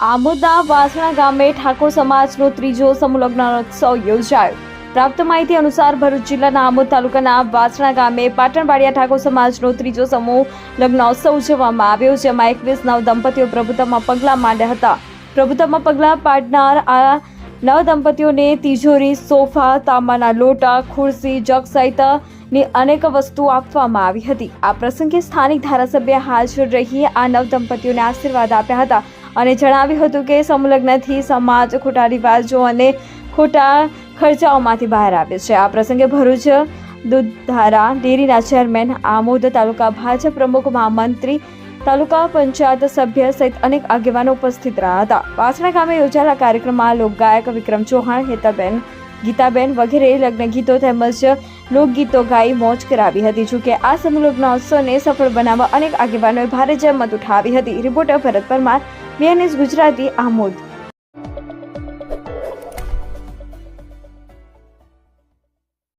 આમોદના વાસણા ગામે ઠાકોર સમાજનો ત્રીજો સમૂહ લગ્નોત્સવ યોજાયો. પ્રાપ્ત માહિતી અનુસાર ભરૂચ જિલ્લાના આમોદ તાલુકાના વાસણા ગામે પાટણવાડિયા ઠાકોર સમાજનો ત્રીજો સમૂહ લગ્નોત્સવ ઉજવવામાં આવ્યો, જેમાં 21 નવદંપતીઓ પ્રભુતામાં પગલાં માંડ્યા હતા. પ્રભુતામાં પગલાં પાડનાર આ નવદંપતીઓને તિજોરી, સોફા, તાંબાના લોટા, ખુરશી, જગ સહિતની અનેક વસ્તુઓ આપવામાં આવી હતી. આ પ્રસંગે સ્થાનિક ધારાસભ્ય હાજર રહી આ નવદંપતીઓને આશીર્વાદ આપ્યા હતા અને જણાવ્યું હતું કે સમૂહલગ્નથી સમાજ ખોટા રિવાજો અને ખોટા ખર્ચાઓમાંથી બહાર આવે છે. આ પ્રસંગે ભરૂચ દૂધધારા ડેરીના ચેરમેન, આમોદ તાલુકા ભાજપ પ્રમુખ, મહામંત્રી, તાલુકા પંચાયત સભ્ય સહિત અનેક આગેવાનો ઉપસ્થિત રહ્યા હતા. વાસણા ગામે યોજાયેલા કાર્યક્રમમાં લોકગાયક વિક્રમ ચૌહાણ, હેતાબેન, ગીતાબેન વગેરે લગ્ન ગીતો તેમજ લોકગીતો ગાઈ મોજ કરાવી હતી. જોકે આ સમૂહ લગ્નોત્સવને સફળ બનાવવા અનેક આગેવાનોએ ભારે જહેમત ઉઠાવી હતી. રિપોર્ટર ભરત પરમાર, BNS ગુજરાતી, આમોદ.